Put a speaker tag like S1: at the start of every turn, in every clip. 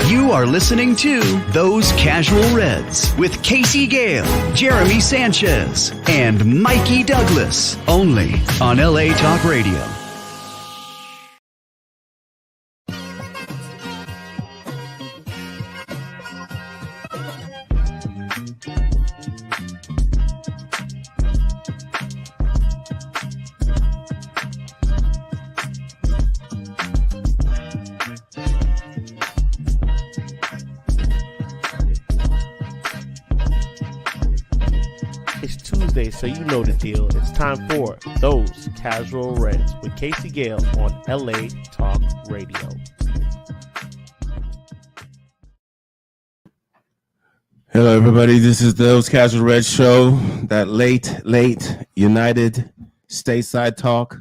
S1: You are listening to Those Casual Reds with Casey Gale, Jeremy Sanchez, and Mikey Douglas, only on LA Talk Radio.
S2: So you know the deal. It's time for Those Casual Reds with Casey Gale on LA Talk Radio.
S3: Hello, everybody. This is Those Casual Reds show, that late United stateside talk.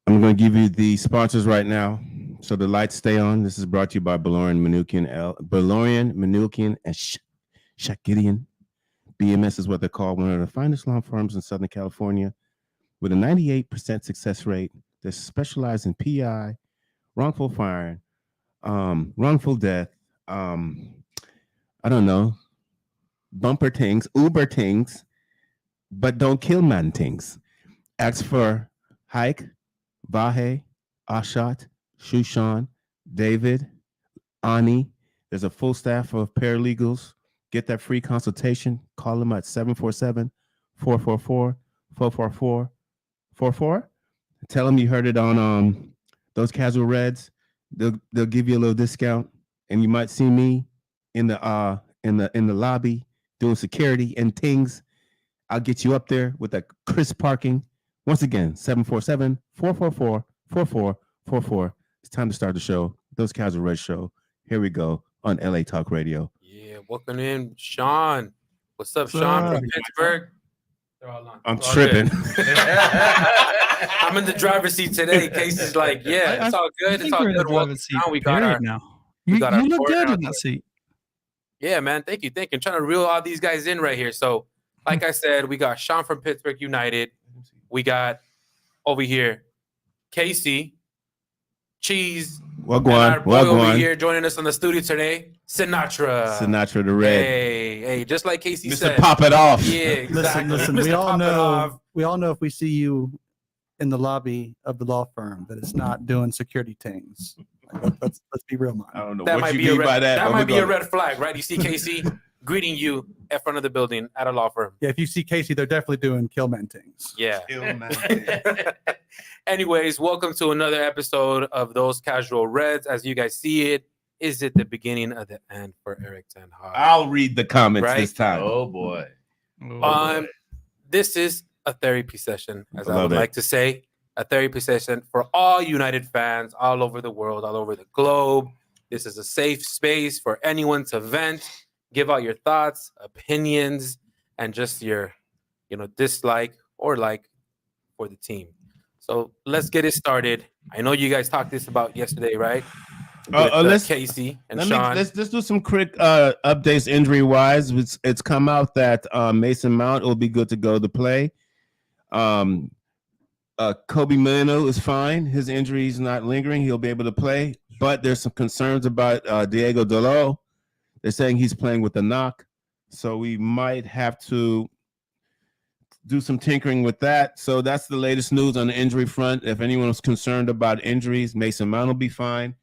S3: I'm going to give you the sponsors right now, so the lights stay on. This is brought to you by 𝙈𝙊𝙍𝙀 and 𝗕𝗁𝙍𝙀. BMS is what they're called, one of the finest law firms in Southern California with a 98% success rate. They specialize in PI, wrongful firing, wrongful death, bumper things, Uber things, but don't kill man things. Ask for 𝗕𝗁𝙍𝙀, Shushan, David, Ani. There's a full staff of paralegals. Get that free consultation. Call them at 747-444-444-44. Tell them you heard it on Those Casual Reds. They'll give you a little discount, and you might see me in the lobby doing security and things. I'll get you up there with that crisp parking. Once again, 747-444-4444. It's time to start the show. Those Casual Reds show. Here we go on LA Talk Radio.
S4: Yeah, welcome in, Sean. What's up, Sean from Pittsburgh?
S3: I'm tripping.
S4: I'm in the driver's seat today. Casey's like, yeah, it's all good. It's all good. Welcome down. We got our
S5: now. You look good in that seat.
S4: Yeah, man. Thank you. I'm trying to reel all these guys in right here. So, like I said, we got Sean from Pittsburgh United. We got over here Casey, Cheese.
S3: Wagwan.
S4: Over here joining us on the studio today, Sinatra
S3: the Red.
S4: Hey, just like Casey
S3: Mr.
S4: said.
S3: Pop it off.
S4: Yeah, exactly.
S5: Listen, we all know if we see you in the lobby of the law firm that it's not doing security things. Let's be real, man.
S3: I don't know
S4: that
S3: what
S4: might
S3: you
S4: be
S3: mean by that.
S4: That might be a red flag, right? You see Casey greeting you at front of the building at a law firm.
S5: Yeah, if you see Casey, they're definitely doing killman things.
S4: Yeah. Anyways, welcome to another episode of Those Casual Reds. As you guys see it, is it the beginning of the end for Eric Ten Hag?
S3: I'll read the comments this time.
S6: Oh boy.
S4: This is a therapy session, as I would like to say. A therapy session for all United fans all over the world, all over the globe. This is a safe space for anyone to vent, give out your thoughts, opinions, and just your, dislike or like for the team. So let's get it started. I know you guys talked this about yesterday, right? With Casey and Sean.
S3: Let's do some quick updates injury-wise. It's come out that Mason Mount will be good to go to play. 𝗕𝗁𝙍𝙀 is fine. His injury is not lingering. He'll be able to play. But there's some concerns about Diego Dalot. They're saying he's playing with a knock. So we might have to do some tinkering with that. So that's the latest news on the injury front. If anyone was concerned about injuries, Mason Mount will be fine.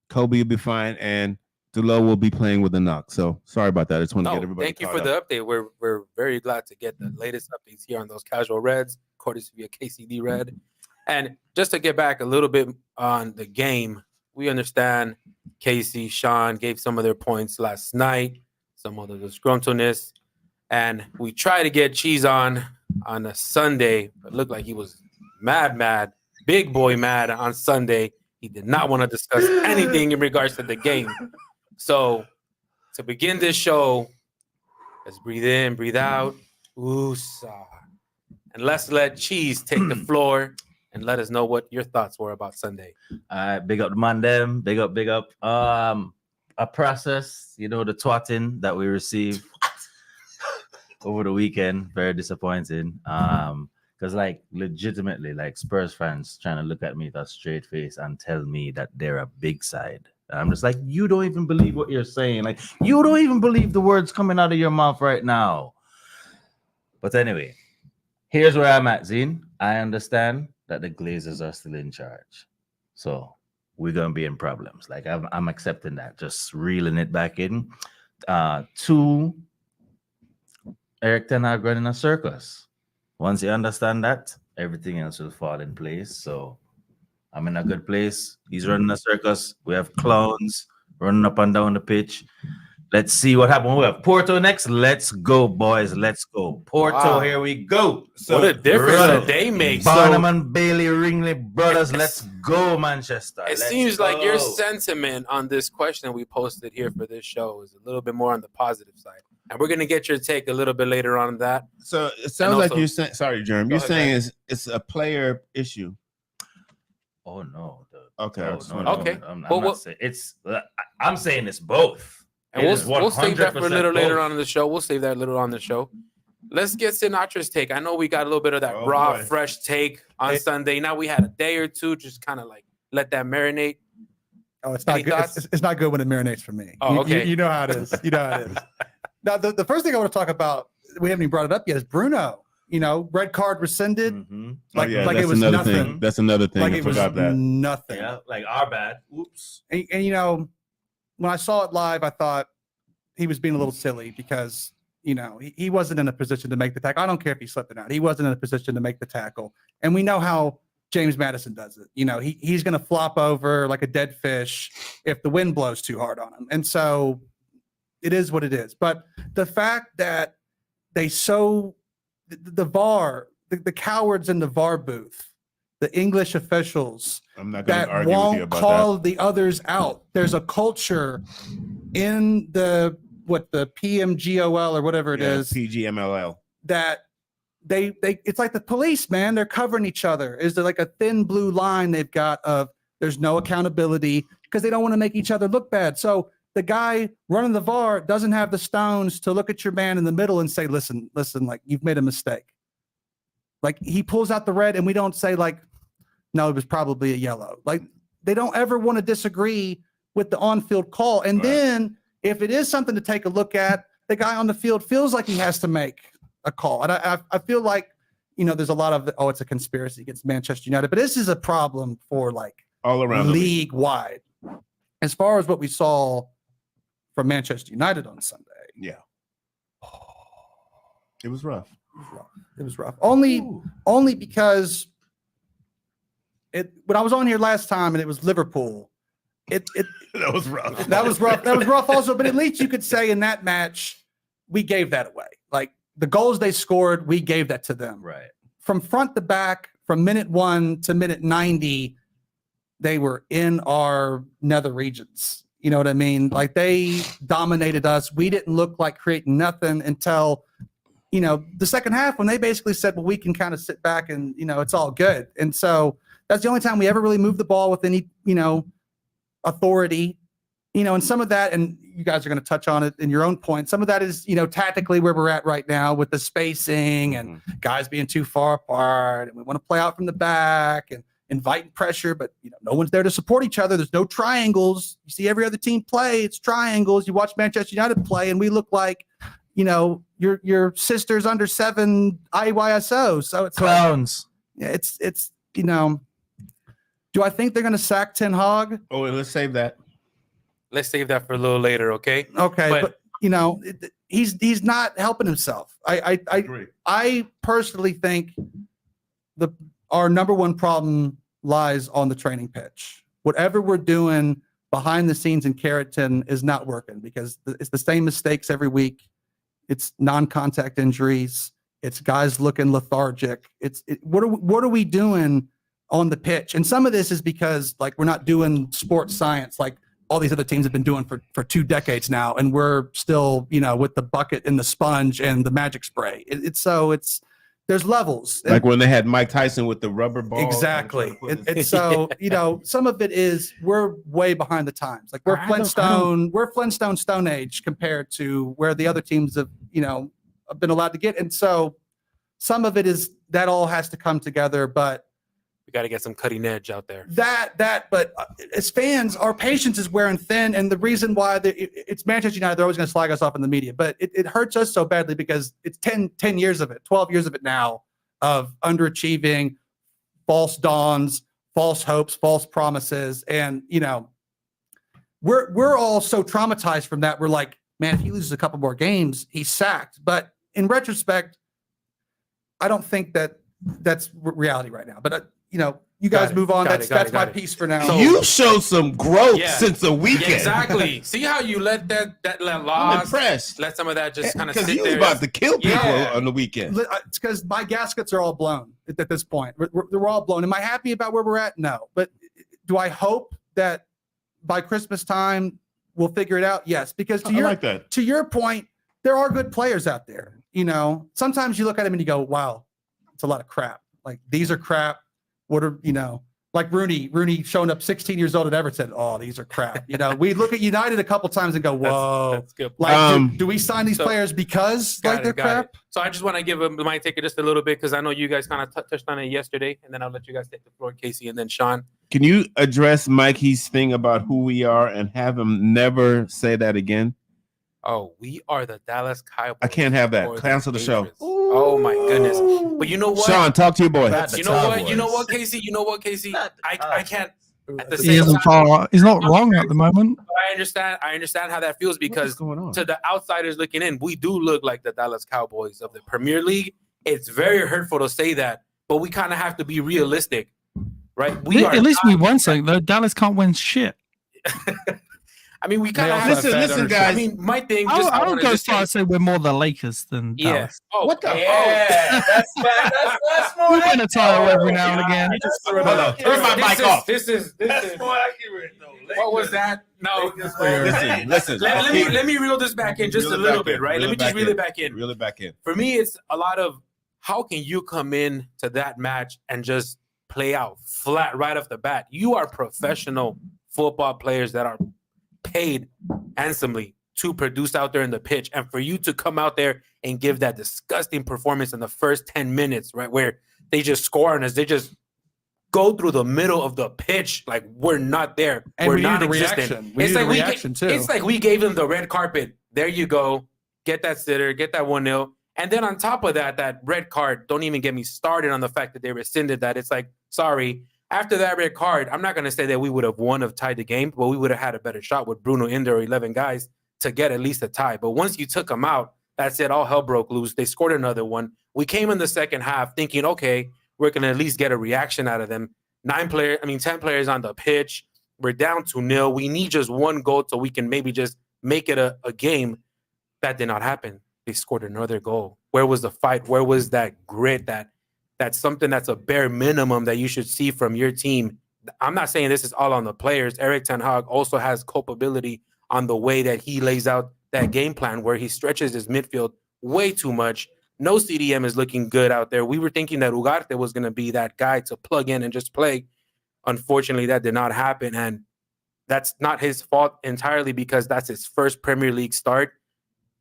S3: Kobe will be fine. And Dalot will be playing with a knock. So sorry about that. I just want to get everybody
S4: Thank you for the update. We're very glad to get the latest updates here on Those Casual Reds, courtesy via KCD Red. And just to get back a little bit on the game, we understand Casey, Sean gave some of their points last night, some of the disgruntledness, and we tried to get Cheese on a Sunday, but it looked like he was mad, big boy mad on Sunday. He did not want to discuss anything in regards to the game. So to begin this show, let's breathe in, breathe out. Woosah. And let's let Cheese take the floor and let us know what your thoughts were about Sunday.
S6: Big up the man them. Big up. A process, the twatting that we received over the weekend, very disappointing. Because legitimately, Spurs fans trying to look at me with a straight face and tell me that they're a big side I'm just like, you don't even believe what you're saying. Like, you don't even believe the words coming out of your mouth right now. But anyway, here's where I'm at, Zine. I understand that the Glazers are still in charge. So we're going to be in problems. Like, I'm accepting that. Just reeling it back in. 2, Eric Ten Hag running a circus. Once you understand that, everything else will fall in place. So I'm in a good place. He's running a circus. We have clowns running up and down the pitch. Let's see what happens. We have Porto next. Let's go, boys. Let's go. Porto, Here we go.
S4: So what a difference a day makes.
S6: Barnum and Bailey, Ringley brothers. Let's go, Manchester.
S4: It seems like your sentiment on this question we posted here for this show is a little bit more on the positive side. And we're going to get your take a little bit later on that.
S3: So it sounds like you're saying, sorry, Jeremy, you're saying it's a player issue.
S6: Oh, no.
S3: Okay.
S4: Okay.
S6: I'm not saying it's. I'm saying it's both.
S4: And we'll save that for a little later on in the show. We'll save that a little on the show. Let's get Sinatra's take. I know we got a little bit of that fresh take on Sunday. Now we had a day or two, just kind of like let that marinate.
S5: Oh, it's not good. It's not good when it marinates for me.
S4: Oh, okay.
S5: You know how it is. You know how it is. Now, the first thing I want to talk about, we haven't even brought it up yet, is Bruno. You know, red card rescinded.
S6: Mm-hmm.
S5: Like it was nothing.
S3: Thing. That's another thing.
S5: Like
S3: I
S5: it was nothing.
S6: Yeah, like our bad. Oops.
S5: And you know, when I saw it live, I thought he was being a little silly because, you know, he wasn't in a position to make the tackle. I don't care if he slipped it out. He wasn't in a position to make the tackle. And we know how James Madison does it. You know, he's going to flop over like a dead fish if the wind blows too hard on him. And so it is what it is. But the fact that the VAR, the cowards in the VAR booth, the English officials that won't call the others out. There's a culture in the PMGOL or whatever it is,
S3: PGMLL,
S5: that they it's like the police, man. They're covering each other. Is there like a thin blue line they've got of there's no accountability because they don't want to make each other look bad. So the guy running the VAR doesn't have the stones to look at your man in the middle and say, listen, like you've made a mistake. Like he pulls out the red and we don't say like, no, it was probably a yellow. Like they don't ever want to disagree with the on-field call. And then if it is something to take a look at, the guy on the field feels like he has to make a call. And I feel like, you know, there's a lot of, it's a conspiracy against Manchester United, but this is a problem for like
S3: all around
S5: league wide. As far as what we saw from Manchester United on Sunday.
S3: Yeah. It was rough.
S5: It was rough. Only because when I was on here last time and it was Liverpool, that
S3: was rough.
S5: That was rough. That was rough also, but at least you could say in that match, we gave that away. Like the goals they scored, we gave that to them.
S6: Right.
S5: From front to back, from minute 1 to minute 90, they were in our nether regions. You know what I mean? Like they dominated us. We didn't look like creating nothing until, you know, the second half when they basically said, well, we can kind of sit back and, you know, it's all good. And so that's the only time we ever really moved the ball with any, you know, authority, you know, and some of that, and you guys are going to touch on it in your own point. Some of that is, you know, tactically where we're at right now with the spacing and guys being too far apart. And we want to play out from the back and inviting pressure, but you know, no one's there to support each other. There's no triangles. You see every other team play, it's triangles. You watch Manchester United play, and we look like, you know, your sister's under 7 IYSO. So it's
S6: clowns.
S5: Like, it's you know. Do I think they're going to sack Ten Hag?
S3: Oh, let's save that.
S4: Let's save that for a little later, okay?
S5: Okay, but you know, he's not helping himself. I
S3: agree.
S5: I personally think our number one problem lies on the training pitch. Whatever we're doing behind the scenes in Carrollton is not working because it's the same mistakes every week. It's non-contact injuries. It's guys looking lethargic. What are we doing on the pitch? And some of this is because like we're not doing sports science like all these other teams have been doing for 2 decades now, and we're still, you know, with the bucket and the sponge and the magic spray. There's levels.
S3: Like when they had Mike Tyson with the rubber ball.
S5: Exactly. It's so, you know, some of it is we're way behind the times. Like we're Flintstone Stone Age compared to where the other teams have, you know, been allowed to get. And so some of it is that all has to come together. But
S4: We got to get some cutting edge out there.
S5: But as fans, our patience is wearing thin, and the reason why it's Manchester United, they're always going to slag us off in the media, but it hurts us so badly because it's 10 years of it, 12 years of it now of underachieving, false dawns, false hopes, false promises, and we're all so traumatized from that. We're like, man, if he loses a couple more games, he's sacked. But in retrospect, I don't think that's reality right now. But you guys move on. That's my piece for now.
S3: So you showed some growth since the weekend.
S4: Yeah, exactly. See how you let that loss.
S3: I'm impressed.
S4: Let some of that just kind of sit
S3: because
S4: there.
S3: you was about to kill people on the weekend.
S5: It's because my gaskets are all blown at this point. We're all blown. Am I happy about where we're at? No. But do I hope that by Christmas time we'll figure it out? Yes. Because to your point, there are good players out there. Sometimes you look at them and you go, wow, it's a lot of crap. Like, these are crap. What are, like Rooney showing up 16 years old at Everton. Oh, these are crap. We look at United a couple times and go, whoa.
S4: That's good.
S5: Like, do we sign these players because they're crap?
S4: So I just want to give my take just a little bit, because I know you guys kind of touched on it yesterday, and then I'll let you guys take the floor, Casey, and then Sean.
S3: Can you address Mikey's thing about who we are and have him never say that again?
S4: Oh, we are the Dallas Cowboys.
S3: I can't have that. Cancel the show.
S4: Oh my goodness! But you know what,
S3: Sean, talk to your boy.
S4: You know what, Casey? I can't. At the
S7: He
S4: same
S7: isn't
S4: time,
S7: far. He's not wrong at the moment.
S4: I understand how that feels, because
S3: going on?
S4: to the outsiders looking in, we do look like the Dallas Cowboys of the Premier League. It's very hurtful to say that, but we kind of have to be realistic, right?
S7: At least we won something though. Dallas can't win shit.
S4: I mean, we kind of have
S3: listen, guys.
S4: I mean, my thing.
S7: I would go as far as say we're more the Lakers than Dallas.
S4: Oh,
S3: what the?
S6: Yeah, that's more
S7: We win a title every now and again.
S3: Turn my mic off.
S4: This is
S6: more accurate though.
S4: What was that? No.
S3: Listen.
S4: Let me reel this back in just a little bit, right? Let me just reel it back in.
S3: Reel it back in.
S4: For me, it's a lot of how can you come in to that match and just play out flat right off the bat? You are professional football players that are paid handsomely to produce out there in the pitch, and for you to come out there and give that disgusting performance in the first 10 minutes, right, where they just score on us, they just go through the middle of the pitch like we're not there,
S5: and
S4: we're
S5: we
S4: not
S5: need a
S4: existent.
S5: reaction. Too.
S4: It's like we gave them the red carpet. There you go, get that sitter, get that 1-0, and then on top of that, that red card. Don't even get me started on the fact that they rescinded that. It's like, sorry. After that red card, I'm not going to say that we would have won or tied the game, but we would have had a better shot with Bruno in there, 11 guys, to get at least a tie. But once you took them out, that's it. All hell broke loose. They scored another one. We came in the second half thinking, okay, we're going to at least get a reaction out of them. 10 players on the pitch. We're down 2-0. We need just one goal so we can maybe just make it a game. That did not happen. They scored another goal. Where was the fight? Where was that grit? That's something that's a bare minimum that you should see from your team. I'm not saying this is all on the players. Erik ten Hag also has culpability on the way that he lays out that game plan, where he stretches his midfield way too much. No CDM is looking good out there. We were thinking that Ugarte was going to be that guy to plug in and just play. Unfortunately, that did not happen, and that's not his fault entirely, because that's his first Premier League start,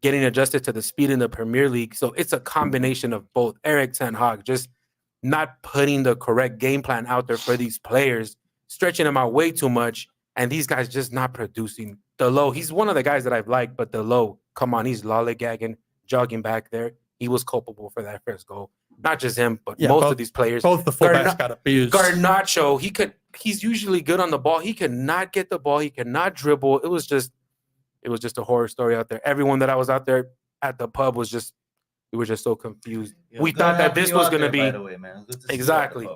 S4: getting adjusted to the speed in the Premier League. So it's a combination of both. Erik ten Hag just not putting the correct game plan out there for these players, stretching them out way too much, and these guys just not producing. The low, he's one of the guys that I've liked, but the low, come on, he's lollygagging, jogging back there. He was culpable for that first goal. Not just him, but most of these players.
S5: Both the fullbacks got abused.
S4: Garnacho, he's usually good on the ball. He could not get the ball. He could not dribble. It was just a horror story out there. Everyone that I was out there at the pub we were just so confused. We thought that this was going to be exactly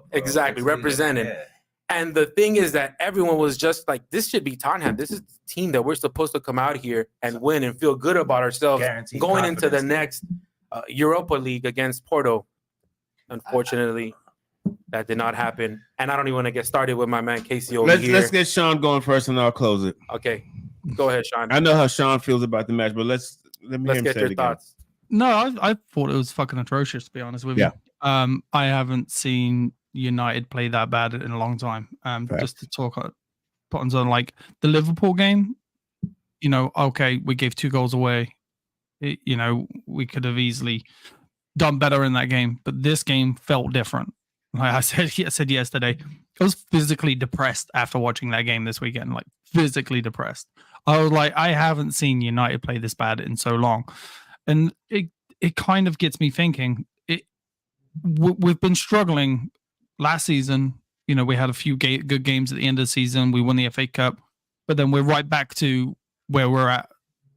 S4: represented. Yeah. And the thing is that everyone was just like, this should be Tottenham. This is the team that we're supposed to come out here and win and feel good about ourselves going into the next Europa League against Porto. Unfortunately, that did not happen. And I don't even want to get started with my man Casey over here.
S3: Let's get Sean going first, and I'll close it.
S4: Okay, go ahead, Sean.
S3: I know how Sean feels about the match, but let's
S4: get your thoughts.
S7: No, I thought it was fucking atrocious, to be honest with you. I haven't seen United play that bad in a long time. Just to talk buttons on, like the Liverpool game, okay, we gave 2 goals away. We could have easily done better in that game, but this game felt different. Like I said yesterday, I was physically depressed after watching that game this weekend. Like physically depressed. I was like, I haven't seen United play this bad in so long, and it kind of gets me thinking. We've been struggling last season. You know, we had a few good games at the end of the season. We won the FA Cup, but then we're right back to where we're at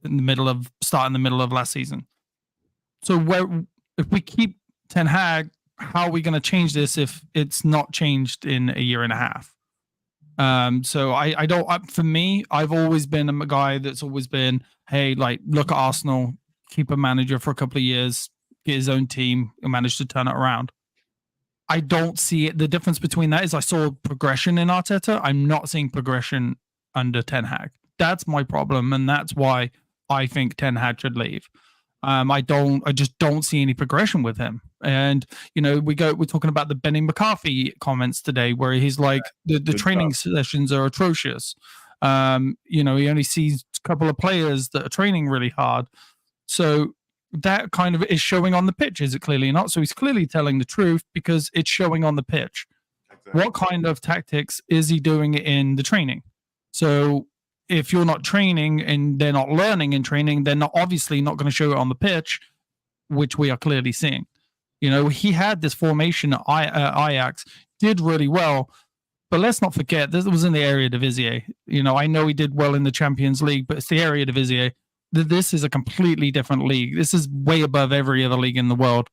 S7: in the middle of last season. So if we keep Ten Hag, how are we going to change this if it's not changed in a year and a half? So I don't. For me, I've always been a guy that's always been, hey, like look at Arsenal, keep a manager for a couple of years, get his own team, and manage to turn it around. I don't see it. The difference between that is I saw progression in Arteta. I'm not seeing progression under Ten Hag. That's my problem, and that's why I think Ten Hag should leave. I just don't see any progression with him. And you know, we're talking about the 𝗵𝗴𝗍𝙀 comments today, where he's like the training sessions are atrocious. You know, he only sees a couple of players that are training really hard. So that kind of is showing on the pitch, is it clearly not? So he's clearly telling the truth because it's showing on the pitch. Exactly. What kind of tactics is he doing in the training? So if you're not training and they're not learning in training, they're not obviously not going to show it on the pitch, which we are clearly seeing. You know, he had this formation at Ajax, did really well, but let's not forget this was in the Eredivisie. You know, I know he did well in the Champions League, but it's the Eredivisie. This is a completely different league. This is way above every other league in the world,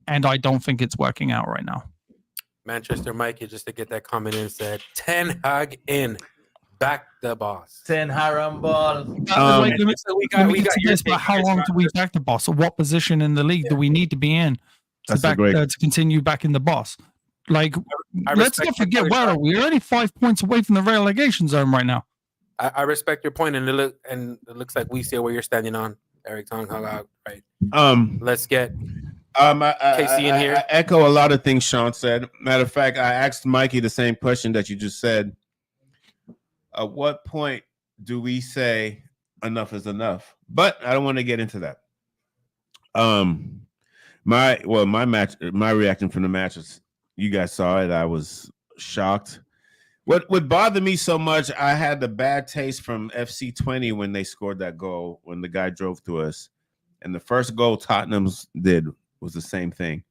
S7: and I don't think it's working out right now.
S4: Manchester Mikey, just to get that comment in, said Ten Hag in, back the boss.
S6: Ten Haram ball.
S4: We got
S7: but how long do we back the boss? Or what position in the league do we need to be in to continue backing the boss? Like, let's not forget, where are we? We're only 5 points away from the relegation zone right now.
S4: I respect your point, and it looks like we see where you're standing on, Eric Ten Hag, right? Let's get Casey in here.
S3: I echo a lot of things Sean said. Matter of fact, I asked Mikey the same question that you just said. At what point do we say enough is enough? But I don't want to get into that. My reaction from the match is, you guys saw it. I was shocked. What bothered me so much, I had the bad taste from FC20 when they scored that goal, when the guy drove to us. And the first goal Tottenham's did was the same thing.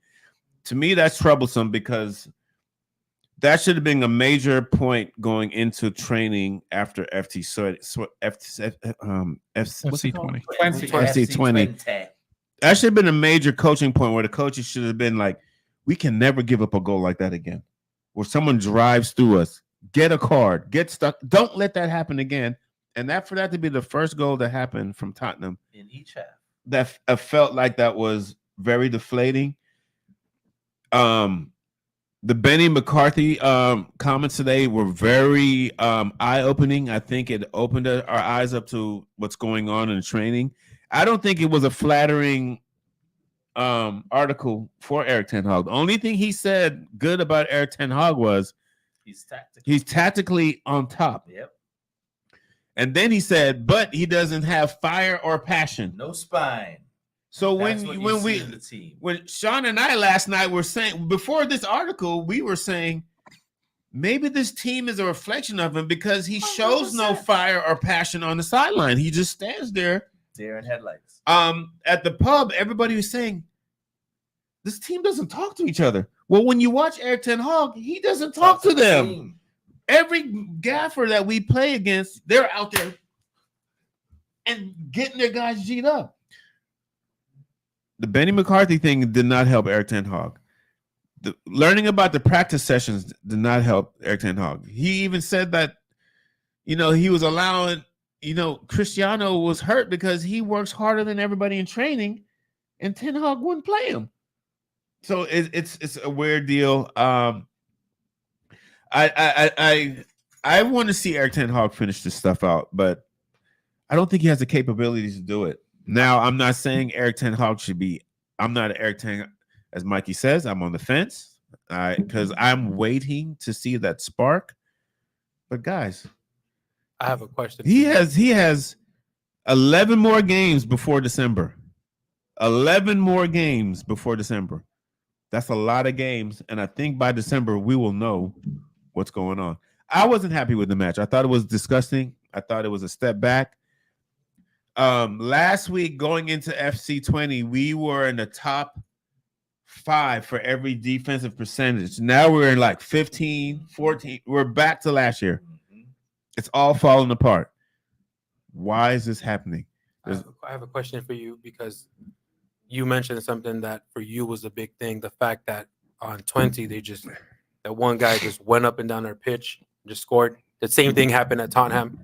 S3: To me, that's troublesome because that should have been a major point going into training after FC20. That should have been a major coaching point where the coaches should have been like, we can never give up a goal like that again. Where someone drives through us. Get a card, get stuck. Don't let that happen again. And for that to be the first goal that happened from Tottenham
S6: in each half,
S3: that I felt like that was very deflating. The 𝗵𝗴𝗍𝙀 comments today were very eye-opening. I think it opened our eyes up to what's going on in training. I don't think it was a flattering article for Erik ten Hag. The only thing he said good about Erik ten Hag was he's tactically on top.
S6: Yep.
S3: And then he said, but he doesn't have fire or passion.
S6: No spine.
S3: So when Sean and I last night were saying, before this article, we were saying maybe this team is a reflection of him because he shows no fire or passion on the sideline. He just stands there.
S6: Deer in headlights.
S3: At the pub, everybody was saying, this team doesn't talk to each other. Well, when you watch Erik ten Hag, he doesn't talk to them. Every gaffer that we play against, they're out there and getting their guys G'd up. The 𝗵𝗴𝗍𝙀 thing did not help Erik ten Hag. Learning about the practice sessions did not help Erik ten Hag. He even said that, he was allowing, Cristiano was hurt because he works harder than everybody in training, and Ten Hag wouldn't play him. So it's a weird deal. I want to see Erik ten Hag finish this stuff out, but I don't think he has the capabilities to do it. Now, I'm not saying Erik ten Hag should be. I'm not Erik ten, as Mikey says. I'm on the fence because I'm waiting to see that spark. But guys,
S4: I have a question.
S3: He has 11 more games before December. 11 more games before December. That's a lot of games, and I think by December we will know what's going on. I wasn't happy with the match. I thought it was disgusting. I thought it was a step back. Last week going into FC20, we were in the top 5 for every defensive percentage. Now we're in like 15, 14. We're back to last year. It's all falling apart. Why is this happening?
S4: I have a question for you, because you mentioned something that for you was a big thing. The fact that on 20, that one guy just went up and down their pitch, just scored. The same thing happened at Tottenham.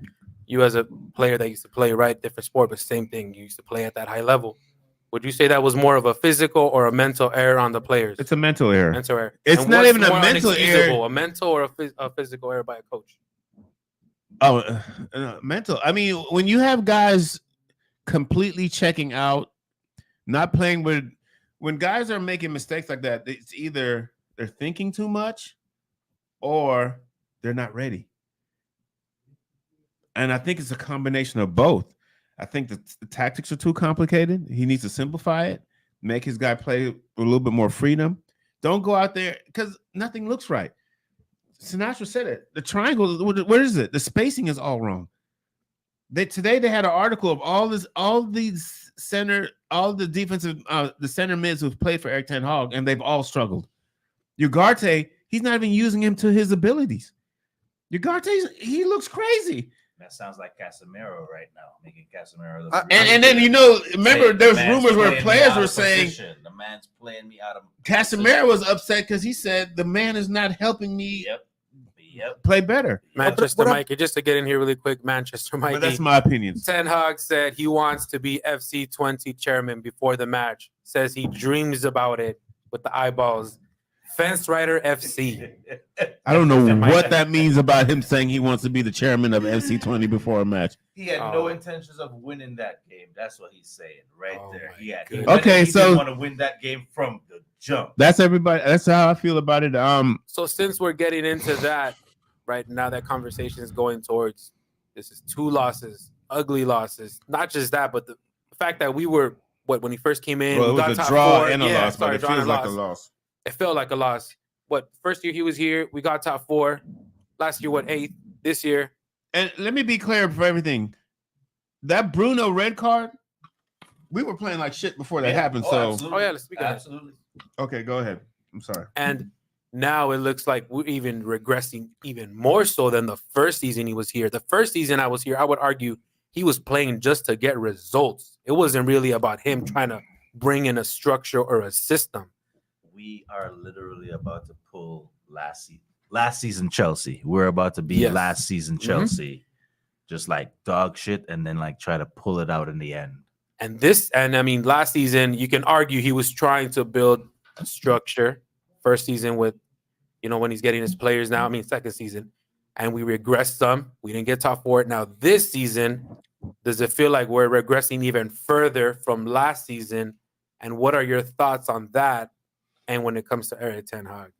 S4: You as a player that used to play, right, different sport, but same thing. You used to play at that high level. Would you say that was more of a physical or a mental error on the players?
S3: It's a mental error.
S4: Mental error.
S3: It's not even a mental error.
S4: A mental or a physical error by a coach?
S3: Oh, mental. I mean, when you have guys completely checking out, not playing with, when guys are making mistakes like that, it's either they're thinking too much or they're not ready. And I think it's a combination of both. I think the tactics are too complicated. He needs to simplify it, make his guy play with a little bit more freedom. Don't go out there because nothing looks right. Sinatra said it. The triangle, where is it? The spacing is all wrong. Today they had an article of all the defensive, the center mids who've played for Erik ten Hag, and they've all struggled. Ugarte, he's not even using him to his abilities. Ugarte, he looks crazy.
S6: That sounds like Casemiro right now, making Casemiro look
S3: and then remember there's rumors where players were saying
S6: the man's playing me out of
S3: Casemiro was upset because he said the man is not helping me play better.
S4: Manchester Mikey, just to get in here really quick, Manchester Mikey.
S3: But that's my opinion.
S4: Ten Hag said he wants to be FC20 chairman before the match. Says he dreams about it with the eyeballs. Fence Rider FC.
S3: I don't know what that means about him saying he wants to be the chairman of FC20 before a match.
S6: He had no intentions of winning that game. That's what he's saying right there. He didn't want to win that game from the jump.
S3: That's everybody. That's how I feel about it.
S4: So since we're getting into that right now, that conversation is going towards this is 2 losses, ugly losses. Not just that, but the fact that we were when he first came in,
S3: well,
S4: we
S3: it was
S4: got
S3: a
S4: top
S3: draw
S4: 4.
S3: and a loss, but it feels like a loss.
S4: It felt like a loss. First year he was here, we got top 4. Last year, 8th. This year.
S3: And let me be clear for everything. That Bruno red card, we were playing like shit before that happened.
S6: Absolutely.
S4: Let's speak absolutely.
S3: Okay, go ahead. I'm sorry.
S4: And now it looks like we're even regressing even more so than the first season he was here. The first season I was here, I would argue he was playing just to get results. It wasn't really about him trying to bring in a structure or a system.
S6: We are literally about to pull last season Chelsea. We're about to be last season Chelsea, just like dog shit, and then like try to pull it out in the end.
S4: And I mean, last season you can argue he was trying to build a structure. First season with, when he's getting his players now. I mean, second season, and we regressed some. We didn't get top 4. Now this season, does it feel like we're regressing even further from last season? And what are your thoughts on that? And when it comes to Erik ten Hag,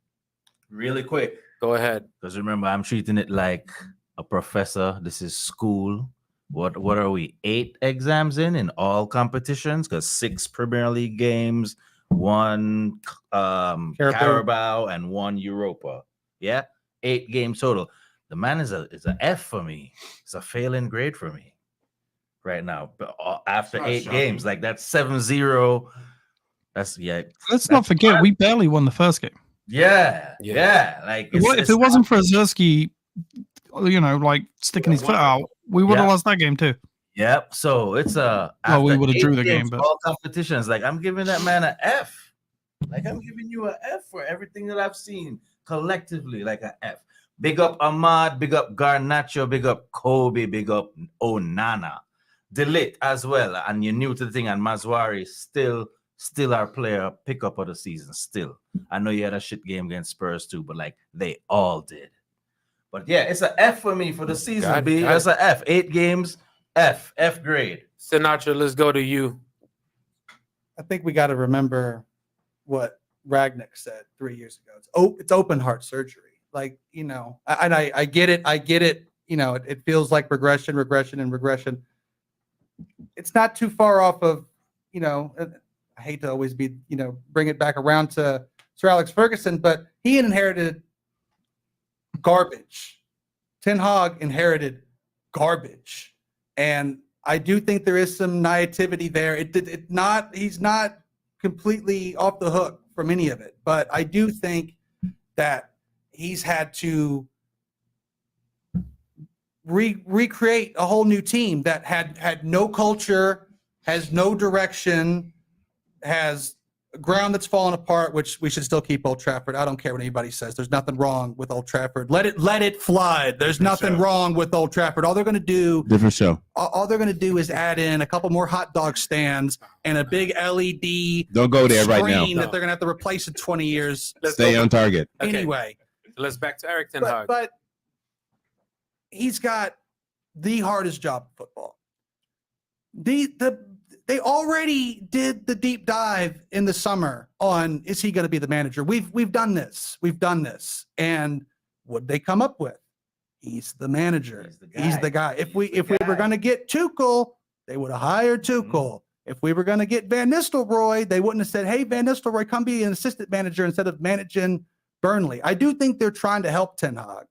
S6: really quick,
S4: go ahead.
S6: Because remember, I'm treating it like a professor. This is school. What are we? 8 exams in all competitions? Because 6 Premier League games, 1 Carabao, and 1 Europa. Yeah, 8 games total. The man is an F for me. It's a failing grade for me right now. But after 8 games, like that's 7-0.
S7: Let's not forget, we barely won the first game.
S6: Yeah. Like
S7: if it wasn't for Ozerski, like sticking his foot out, we would have lost that game too.
S6: Yep. So it's
S7: we would have drew the game, but
S6: all competitions. Like I'm giving that man an F. Like I'm giving you an F for everything that I've seen collectively. Like an F. Big up Ahmad. Big up Garnacho. Big up Kobe. Big up Onana. Delete as well. And you're new to the thing. And Mazwari still our player pickup of the season. Still, I know you had a shit game against Spurs too, but like they all did. But yeah, it's an F for me for the season. That's an F. 8 games, F grade.
S4: Sinatra, let's go to you.
S5: I think we got to remember what Ragnick said 3 years ago. It's open heart surgery. Like, I get it. It feels like regression. It's not too far off of, I hate to always be, bring it back around to Sir Alex Ferguson, but he inherited garbage. Ten Hag inherited garbage, and I do think there is some naivety there. He's not completely off the hook from any of it, but I do think that he's had to recreate a whole new team that had no culture, has no direction, has ground that's fallen apart, which we should still keep Old Trafford. I don't care what anybody says. There's nothing wrong with Old Trafford. Let it flood. There's nothing wrong with Old Trafford. All they're going to do,
S3: different show.
S5: All they're going to do is add in a couple more hot dog stands and a big LED.
S3: Don't go there right now.
S5: That they're going to have to replace in 20 years.
S3: Stay on target.
S4: Okay.
S5: Anyway,
S4: let's back to Erik ten Hag.
S5: But he's got the hardest job in football. They already did the deep dive in the summer on, is he going to be the manager? We've done this. And what they come up with? He's the manager. He's the guy. If we were going to get Tuchel, they would have hired Tuchel. Mm-hmm. If we were going to get Van Nistelrooy, they wouldn't have said, hey, Van Nistelrooy, come be an assistant manager instead of managing Burnley. I do think they're trying to help Ten Hag.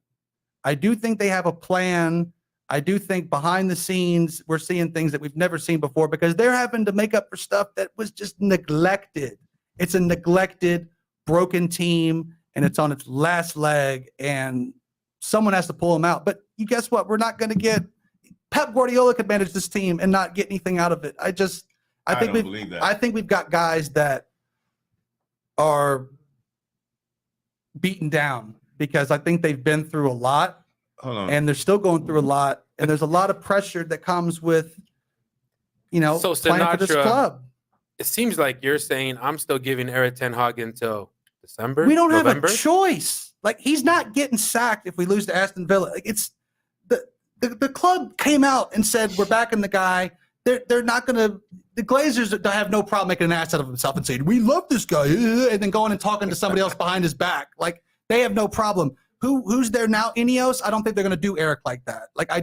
S5: I do think they have a plan. I do think behind the scenes, we're seeing things that we've never seen before because they're having to make up for stuff that was just neglected. It's a neglected, broken team, and it's on its last leg, and someone has to pull them out. But you guess what? We're not going to get – Pep Guardiola could manage this team and not get anything out of it. I think we've got guys that are beaten down because I think they've been through a lot. And they're still going through a lot, and there's a lot of pressure that comes with, so playing for this club.
S4: It seems like you're saying I'm still giving Erik ten Hag until December.
S5: We don't
S4: November?
S5: have a choice. Like, he's not getting sacked if we lose to Aston Villa. Like, it's the club came out and said we're backing the guy. They're not going to. The Glazers have no problem making an ass out of himself and saying we love this guy, and then going and talking to somebody else behind his back. Like, they have no problem. Who's there now? Ineos? I don't think they're going to do Erik like that. Like, I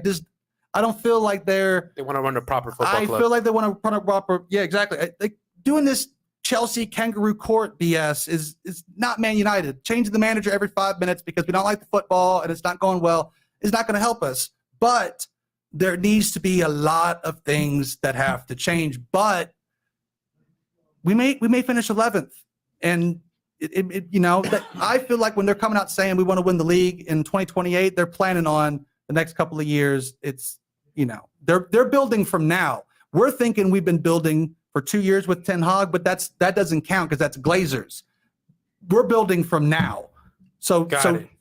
S5: don't feel like they
S4: want to run a proper football club.
S5: I feel like they want to run a proper, yeah, exactly. Like, doing this Chelsea kangaroo court BS is not Man United. Changing the manager every 5 minutes because we don't like the football and it's not going well is not going to help us. But there needs to be a lot of things that have to change. But we may finish 11th, and I feel like when they're coming out saying we want to win the league in 2028, they're planning on the next couple of years. It's, they're building from now. We're thinking we've been building for 2 years with Ten Hag, but that doesn't count because that's Glazers. We're building from now. So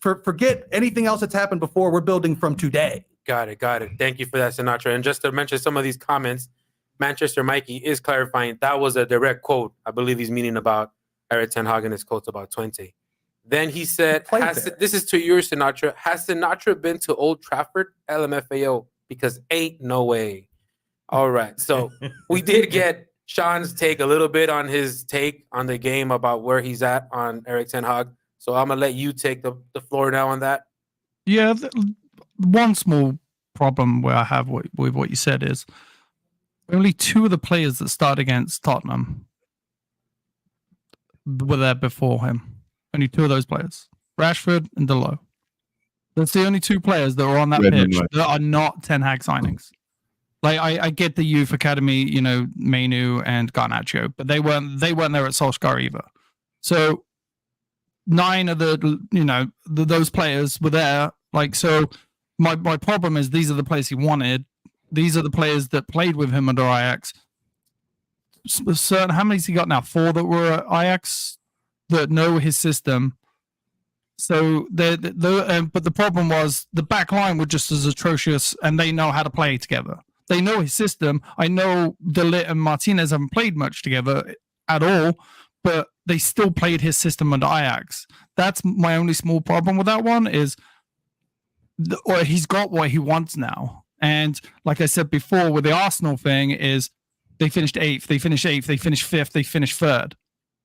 S5: forget anything else that's happened before. We're building from today.
S4: Got it. Thank you for that, Sinatra. And just to mention some of these comments, Manchester Mikey is clarifying that was a direct quote. I believe he's meaning about Erik ten Hag in his quotes about 20. Then he said, this is to your Sinatra. Has Sinatra been to Old Trafford? LMFAO, because ain't no way. All right. So we did get Sean's take a little bit on his take on the game about where he's at on Erik ten Hag. So I'm going to let you take the floor now on that.
S7: Yeah. One small problem where I have with what you said is only two of the players that start against Tottenham were there before him. Only two of those players, Rashford and Ďalo. That's the only two players that were on that pitch that are not Ten Hag signings. Like, I get the youth academy, Mainu and Garnacho, but they weren't there at Solskjaer either. So 9 of those players were there. Like, so my problem is these are the players he wanted. These are the players that played with him under Ajax. How many's he got now? 4 that were at Ajax that know his system. So but the problem was the back line were just as atrocious, and they know how to play together. They know his system. I know De Ligt and Martinez haven't played much together at all, but they still played his system under Ajax. That's my only small problem with that one is, or he's got what he wants now. And like I said before, with the Arsenal thing is they finished 8th, they finished 8th, they finished 5th, they finished 3rd.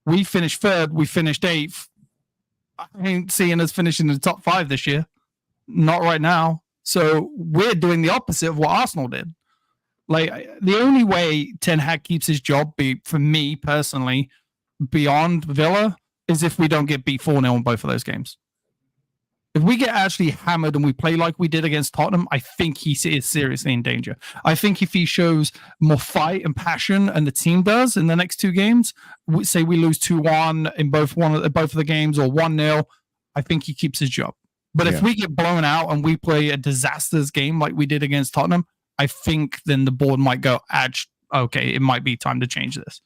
S7: We finished 3rd, we finished 8th. I ain't seeing us finishing in the top 5 this year. Not right now. So we're doing the opposite of what Arsenal did. Like, the only way Ten Hag keeps his job, for me personally, beyond Villa, is if we don't get beat 4-0 in both of those games. If we get actually hammered and we play like we did against Tottenham, I think he is seriously in danger. I think if he shows more fight and passion, and the team does in the next 2 games, say we lose 2-1 in both of the games or 1-0, I think he keeps his job. But if we get blown out and we play a disastrous game like we did against Tottenham, I think then the board might go, okay, it might be time to change this.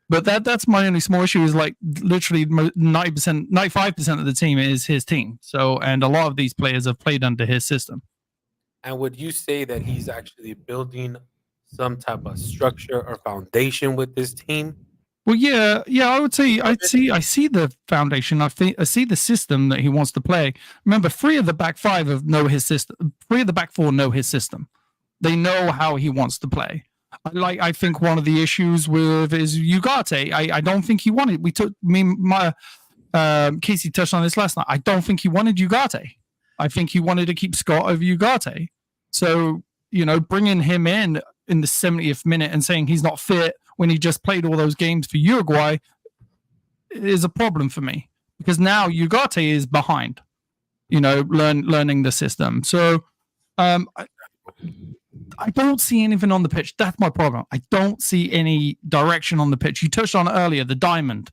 S7: But that's my only small issue, is like literally 90%, 95% of the team is his team. So, and a lot of these players have played under his system.
S4: And would you say that he's actually building some type of structure or foundation with this team?
S7: Well, yeah, I would say I see the foundation. I see the system that he wants to play. Remember, 3 of the back 5 know his system. 3 of the back 4 know his system. They know how he wants to play. I think one of the issues with is Ugarte. I don't think he wanted. Casey touched on this last night. I don't think he wanted Ugarte. I think he wanted to keep Scott over Ugarte. So, bringing him in the 70th minute and saying he's not fit when he just played all those games for Uruguay is a problem for me, because now Ugarte is behind, learning the system. So, I don't see anything on the pitch. That's my problem. I don't see any direction on the pitch. You touched on it earlier, the diamond.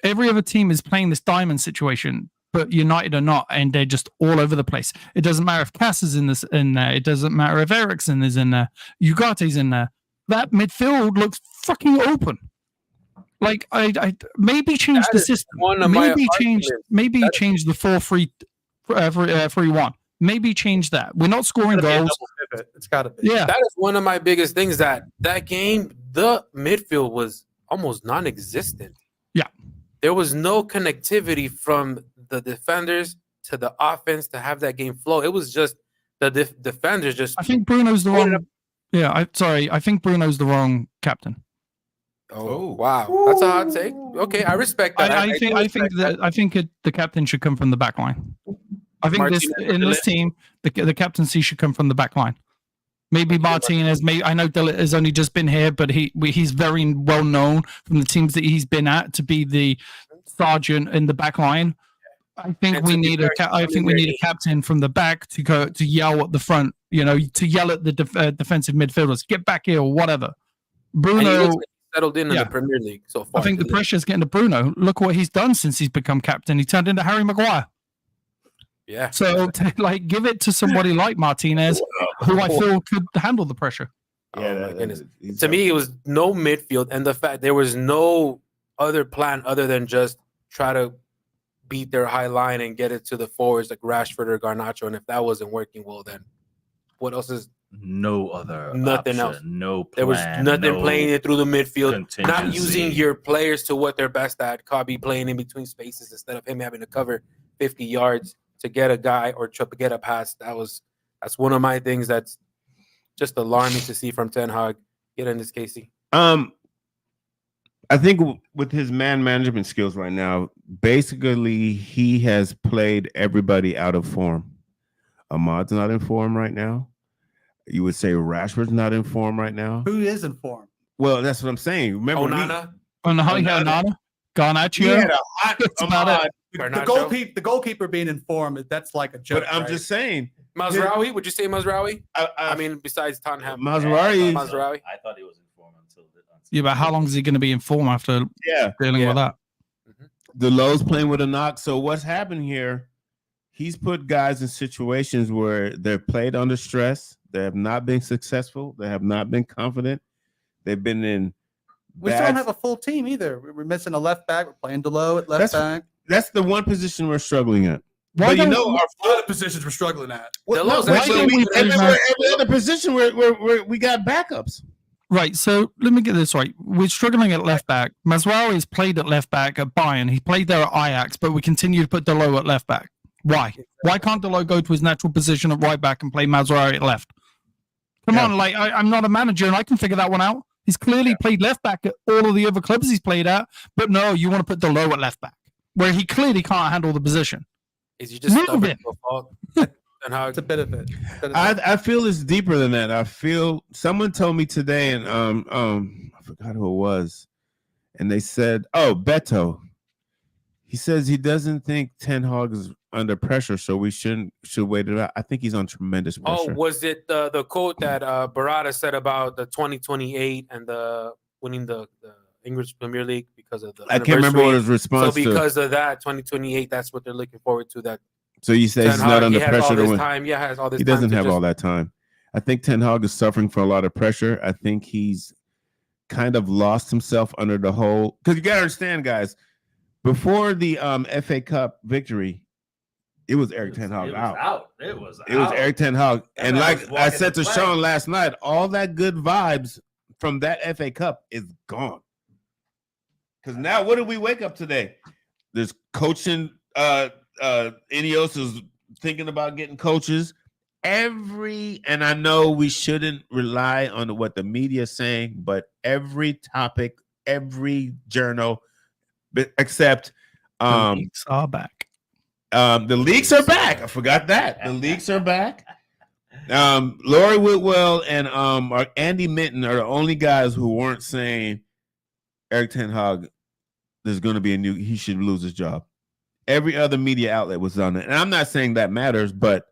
S7: Every other team is playing this diamond situation, but United are not, and they're just all over the place. It doesn't matter if Cass is in there. It doesn't matter if Eriksen is in there. Ugarte's in there. That midfield looks fucking open. Like, I maybe change the system. Maybe change the 4-3-1. Maybe change that. We're not scoring goals.
S5: It's got to be.
S7: Yeah.
S4: That is one of my biggest things, that game, the midfield was almost non-existent.
S7: Yeah.
S4: There was no connectivity from the defenders to the offense to have that game flow. It was just the defenders just...
S7: I think Bruno's the wrong... Yeah, I think Bruno's the wrong captain.
S4: Oh, wow. That's a hot take. Okay, I respect that.
S7: I think the captain should come from the back line. I think this team, the captaincy should come from the back line. Maybe Martinez. I know Dillett has only just been here, but he's very well known from the teams that he's been at to be the sergeant in the back line. I think we need a captain from the back to go to yell at the front. To yell at the defensive midfielders, get back here or whatever. Bruno
S4: settled in the Premier League so far.
S7: I think the pressure's getting to Bruno. Look what he's done since he's become captain. He turned into Harry Maguire.
S4: Yeah.
S7: So give it to somebody like Martinez, who I feel could handle the pressure.
S4: Yeah, my goodness. To me, it was no midfield, and the fact there was no other plan other than just try to beat their high line and get it to the forwards like Rashford or Garnacho. And if that wasn't working well, then what else is?
S6: No other.
S4: Nothing
S6: option,
S4: else.
S6: No plan.
S4: There was nothing playing it through the midfield. Not using your players to what they're best at. Kobe playing in between spaces instead of him having to cover 50 yards to get a guy or to get a pass. That's one of my things that's just alarming to see from Ten Hag. Get in this, Casey.
S3: I think with his man management skills right now, basically he has played everybody out of form. Ahmad's not in form right now. You would say Rashford's not in form right now.
S5: Who is in form?
S3: Well, that's what I'm saying. Remember
S4: Onana?
S7: Onana? Garnacho?
S5: The goalkeeper being in form, that's like a joke.
S3: But I'm just saying.
S4: Mazraoui? Would you say Mazraoui? I mean, besides Tottenham.
S3: Mazraoui.
S6: I thought he was in form until
S7: yeah, but how long is he going to be in form after dealing with that?
S3: The Lowe's playing with a knock. So what's happened here? He's put guys in situations where they've played under stress. They have not been successful. They have not been confident. They've been in.
S5: We still don't have a full team either. We're missing a left back. We're playing Delo at left back.
S3: That's the one position we're struggling at.
S5: But a lot of positions we're struggling at.
S3: Every other position where we got backups.
S7: Right, so let me get this right. We're struggling at left back. Mazraoui has played at left back at Bayern. He played there at Ajax, but we continue to put Delo at left back. Why? Why can't Delo go to his natural position at right back and play Mazraoui at left? Come on, I'm not a manager and I can figure that one out. He's clearly played left back at all of the other clubs he's played at, but no, you want to put Delo at left back, where he clearly can't handle the position.
S4: Is he just stubborn to a fault?
S5: It's a bit of it.
S3: I feel it's deeper than that. I feel someone told me today, and I forgot who it was, and they said, "Oh, Beto." He says he doesn't think Ten Hag is under pressure, so we should wait it out. I think he's on tremendous pressure.
S4: Oh, was it the quote that Barada said about the 2028 and the winning the English Premier League because of the
S3: I can't remember what his response.
S4: So because of that, 2028, that's what they're looking forward to. That.
S3: So you say he's not under pressure to win.
S4: Has all this.
S3: He doesn't have all that time. I think Ten Hag is suffering from a lot of pressure. I think he's kind of lost himself under the whole. Because you gotta understand, guys. Before the FA Cup victory, it was Eric Ten Hag out.
S6: It was
S3: Eric Ten Hag. And like I said to Sean last night, all that good vibes from that FA Cup is gone. Because now, what did we wake up today? There's coaching. Ineos is thinking about getting coaches. And I know we shouldn't rely on what the media is saying, but every topic, every journal, except
S7: the leaks are back.
S3: The leaks are back. I forgot that. The leaks are back. Laurie Whitwell and Andy Minton are the only guys who weren't saying Eric Ten Hag, there's going to be he should lose his job. Every other media outlet was on it. And I'm not saying that matters, but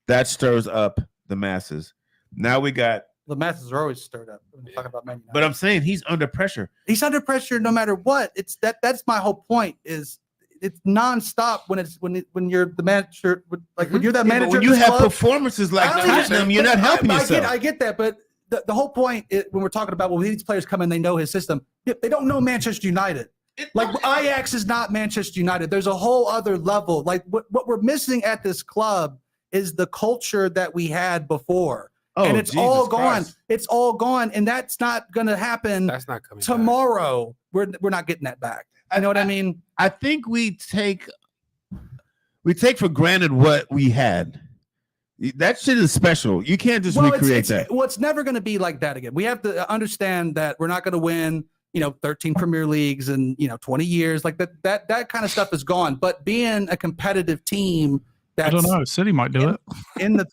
S3: that stirs up the masses. Now we got
S5: the masses are always stirred up when you talk about Man United.
S3: But I'm saying he's under pressure.
S5: He's under pressure no matter what. It's that's my whole point. Is it's nonstop when you're the manager, like when you're that manager.
S3: When you have performances like Tottenham, you're not helping yourself.
S5: I get that, but the whole point is, when we're talking about when these players come in, they know his system. They don't know Manchester United. Like Ajax is not Manchester United. There's a whole other level. Like what we're missing at this club is the culture that we had before. Oh, and it's Jesus all gone. Christ. It's all gone, and that's not going to happen.
S4: That's not coming
S5: tomorrow. Back. We're not getting that back. You know what I mean?
S3: I think we take for granted what we had. That shit is special. You can't just recreate that.
S5: Well, it's never going to be like that again. We have to understand that we're not going to win, 13 Premier Leagues in 20 years. Like that kind of stuff is gone. But being a competitive team,
S7: I don't know. City might do it
S5: in the.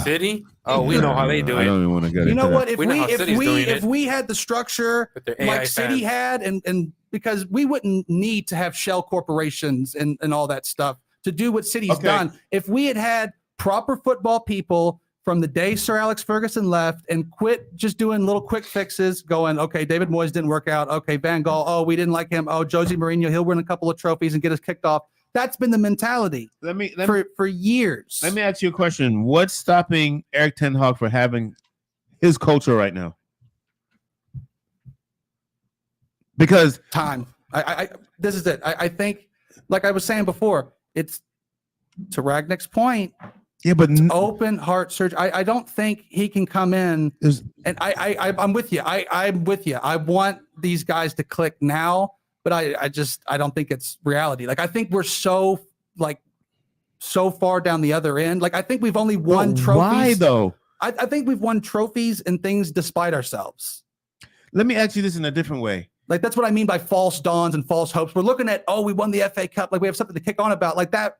S4: City? Oh, we know how they do it.
S3: I don't even want to get into
S5: that. What?
S4: If
S5: we had the structure like City had, and because we wouldn't need to have shell corporations and all that stuff to do what City's done. If we had proper football people from the day Sir Alex Ferguson left and quit just doing little quick fixes, going, okay, David Moyes didn't work out. Okay, Van Gaal, we didn't like him. Oh, Jose Mourinho, he'll win a couple of trophies and get us kicked off. That's been the mentality for years.
S3: Let me ask you a question. What's stopping Eric Ten Hag for having his culture right now? Because
S5: time. This is it. I think, like I was saying before, it's to Ragnick's point.
S3: Yeah, but
S5: open heart surgery. I don't think he can come in. And I'm with you. I'm with you. I want these guys to click now. But I don't think it's reality. Like I think we're so far down the other end. Like I think we've only won trophies.
S3: Why though?
S5: I think we've won trophies and things despite ourselves.
S3: Let me ask you this in a different way.
S5: Like that's what I mean by false dawns and false hopes. We're looking at we won the FA Cup. Like we have something to kick on about. Like that.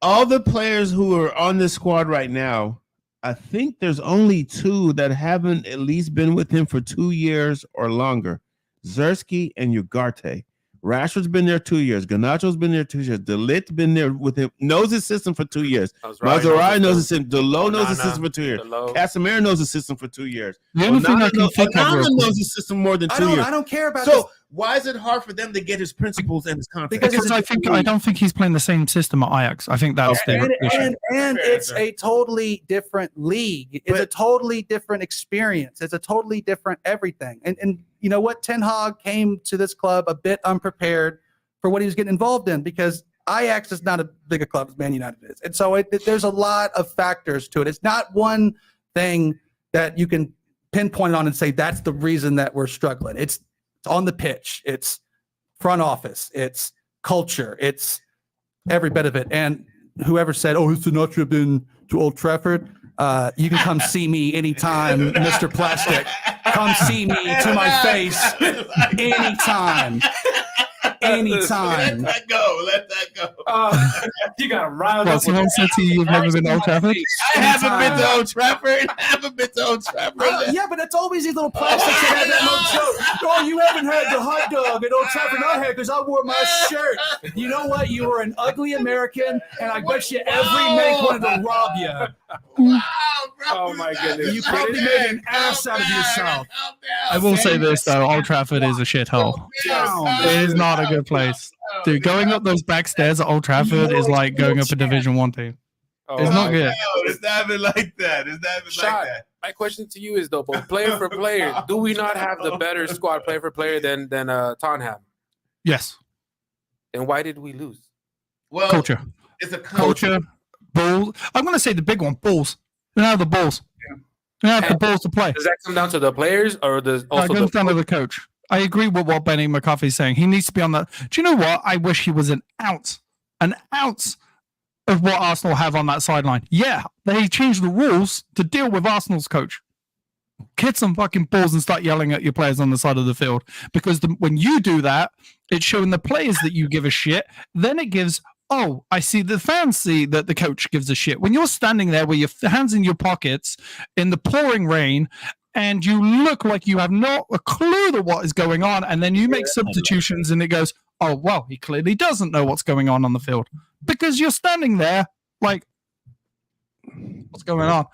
S3: All the players who are on this squad right now, I think there's only 2 that haven't at least been with him for 2 years or longer. Zersky and Ugarte. Rashford's been there 2 years. Garnacho's been there 2 years. De Ligt's been there with him. Knows his system for 2 years. Mazzarri knows his system. Delo knows his system for 2 years. Casemiro knows his system for 2 years.
S7: The only thing I can think of
S3: knows his system more than 2 years.
S5: I don't care about
S3: this. Why is it hard for them to get his principles and his confidence?
S7: Because I don't think he's playing the same system at Ajax. I think that's the issue.
S5: And it's a totally different league. It's a totally different experience. It's a totally different everything. And you know what? Ten Hag came to this club a bit unprepared for what he was getting involved in because Ajax is not as big a club as Man United is. And so there's a lot of factors to it. It's not one thing that you can pinpoint on and say that's the reason that we're struggling. It's on the pitch. It's front office. It's culture. It's every bit of it. And whoever said, has Sinatra been to Old Trafford? You can come see me anytime, Mr. Plastic. Come see me to my face anytime. anytime.
S3: Let that go. Let that go.
S4: You got riled
S7: Well,
S4: up.
S7: someone said to you, you've never been to Old Trafford?
S3: I haven't been to Old Trafford. I haven't been to Old Trafford.
S5: Yeah, but it's always these little plastics that have that little joke. Oh, you haven't had the hot dog at Old Trafford. I had because I wore my shirt. You know what? You were an ugly American, and I bet you every Make wanted to rob you.
S3: Wow, bro.
S4: Oh my goodness.
S5: You probably made an ass out of yourself.
S7: I will say this though, Old Trafford is a shithole. It is not a good place. Dude, going up those back stairs at Old Trafford is like going up a Division 1 team. It's not good.
S3: No, it's not even like that. It's not even like that.
S4: My question to you is though, both player for player, do we not have the better squad player for player than Tottenham?
S7: Yes.
S4: And why did we lose?
S3: Well,
S7: Culture.
S3: it's a
S7: Culture. Balls. I'm going to say the big one, balls. They don't have the balls. They don't have the balls to play.
S4: Does that come down to the players or
S7: It comes down to the coach. I agree with what Benny McCarthy's saying. He needs to be on that. Do you know what? I wish he was an ounce of what Arsenal have on that sideline. Yeah, they changed the rules to deal with Arsenal's coach. Get some fucking balls and start yelling at your players on the side of the field. Because when you do that, it's showing the players that you give a shit. Then it gives, oh, I see the fans see that the coach gives a shit. When you're standing there with your hands in your pockets in the pouring rain and you look like you have not a clue that what is going on, and then you make substitutions and it goes, oh, well, he clearly doesn't know what's going on the field. Because you're standing there like, what's going on?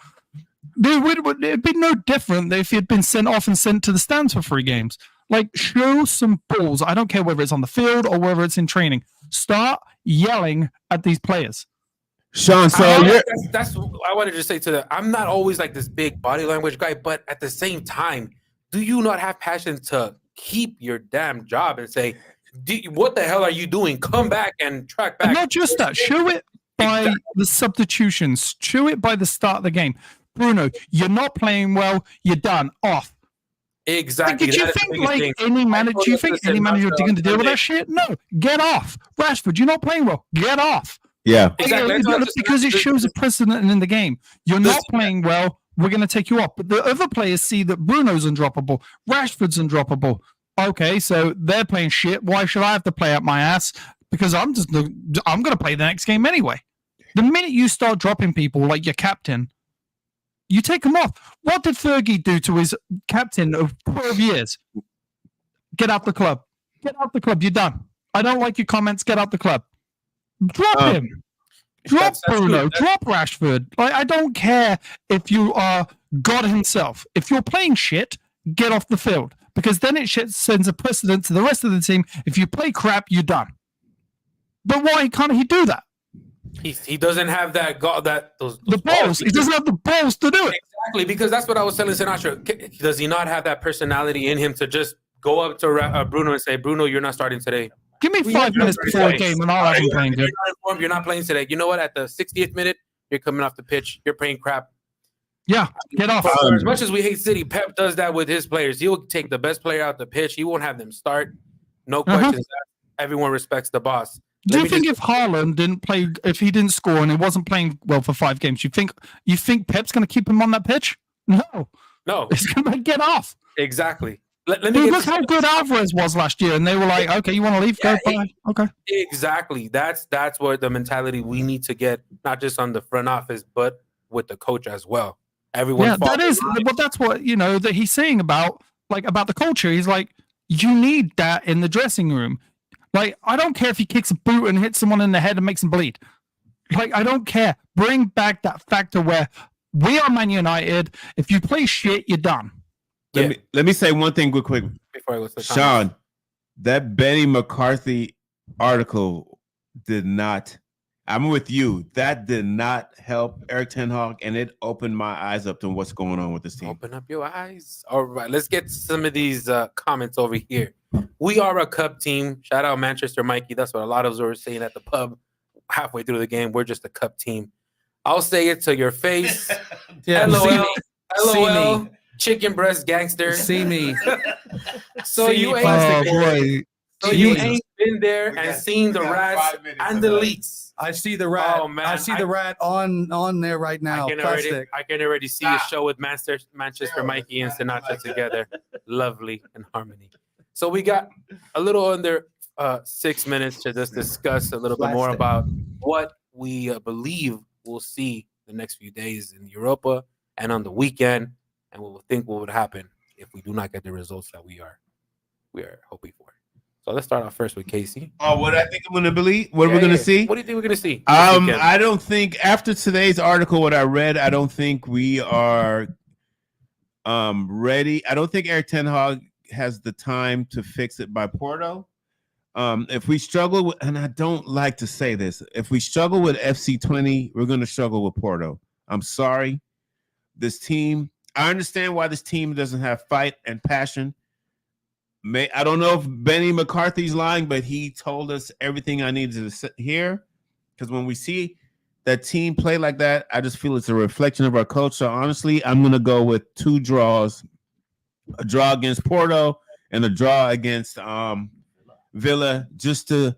S7: Dude, it'd be no different if you'd been sent off and sent to the stands for 3 games. Like, show some balls. I don't care whether it's on the field or whether it's in training. Start yelling at these players.
S3: Sean, so
S4: that's I wanted to say to them. I'm not always like this big body language guy, but at the same time, do you not have passion to keep your damn job and say, what the hell are you doing? Come back and track back.
S7: And not just that. Show it by the substitutions. Show it by the start of the game. Bruno, you're not playing well. You're done. Off.
S4: Exactly.
S7: Did you think like any manager? Do you think any manager is going to deal with that shit? No. Get off. Rashford, you're not playing well. Get off.
S3: Yeah.
S4: Exactly.
S7: Because it shows a precedent in the game. You're not playing well. We're going to take you off. But the other players see that Bruno's undroppable. Rashford's undroppable. Okay, so they're playing shit. Why should I have to play up my ass? Because I'm going to play the next game anyway. The minute you start dropping people like your captain, you take him off. What did Fergie do to his captain of 12 years? Get out the club. Get out the club. You're done. I don't like your comments. Get out the club. Drop him. Drop Bruno. Drop Rashford. Like, I don't care if you are God himself. If you're playing shit, get off the field. Because then it sends a precedent to the rest of the team. If you play crap, you're done. But why can't he do that?
S4: He doesn't have those
S7: the balls. He doesn't have the balls to do it.
S4: Exactly, because that's what I was telling Sinatra. Does he not have that personality in him to just go up to Bruno and say, Bruno, you're not starting today?
S7: Give me 5 minutes before a game and I'll have him playing good.
S4: You're not playing today. You know what? At the 60th minute, you're coming off the pitch. You're playing crap.
S7: Yeah, get off.
S4: As much as we hate City, Pep does that with his players. He'll take the best player out the pitch. He won't have them start. No questions. Everyone respects the boss.
S7: Do you think if Haaland didn't play, if he didn't score and he wasn't playing well for 5 games, you think Pep's going to keep him on that pitch? No.
S4: He's
S7: going to get off.
S4: Exactly.
S7: Look how good Alvarez was last year, and they were like, "Okay, you want to leave? Go bye." Okay.
S4: Exactly. That's what the mentality we need to get, not just on the front office, but with the coach as well. Everyone.
S7: Yeah, but that's what that he's saying about the culture. He's like, you need that in the dressing room. Like, I don't care if he kicks a boot and hits someone in the head and makes them bleed. Like, I don't care. Bring back that factor where we are Man United. If you play shit, you're done.
S3: Let me say one thing real quick.
S4: Before I go to
S3: Sean, that Benny McCarthy article did not, I'm with you, that did not help Eric Ten Hag, and it opened my eyes up to what's going on with this team.
S4: Open up your eyes. All right, let's get some of these comments over here. We are a cup team. Shout out Manchester Mikey. That's what a lot of us were saying at the pub halfway through the game. We're just a cup team. I'll say it to your face.
S5: Yeah,
S4: LOL.
S5: See
S4: LOL.
S5: me.
S4: Chicken breast gangster.
S5: See me.
S4: So
S5: See
S4: you
S5: me,
S4: ain't
S5: plastic
S7: boy.
S4: So you ain't been there and seen the rats and the leaks.
S5: I see the rat.
S4: Oh, man.
S5: I see the rat on there right now.
S4: I can already see a show with Manchester Mikey and Sinatra together. Lovely and harmony. So we got a little under 6 minutes to just discuss a little bit more about what we believe we'll see the next few days in Europa and on the weekend, and what we think what would happen if we do not get the results that we are hoping for. So let's start off first with Casey.
S3: Oh, what I think I'm going to believe? What we're going to see?
S4: What do you think we're going to see?
S3: I don't think after today's article, what I read, I don't think we are ready. I don't think Erik ten Hag has the time to fix it by Porto. If we struggle with, and I don't like to say this, if we struggle with FC20, we're going to struggle with Porto. I'm sorry. This team, I understand why this team doesn't have fight and passion. I don't know if Benny McCarthy's lying, but he told us everything I needed to hear. Because when we see that team play like that, I just feel it's a reflection of our culture. Honestly, I'm going to go with 2 draws, a draw against Porto and a draw against Villa, just to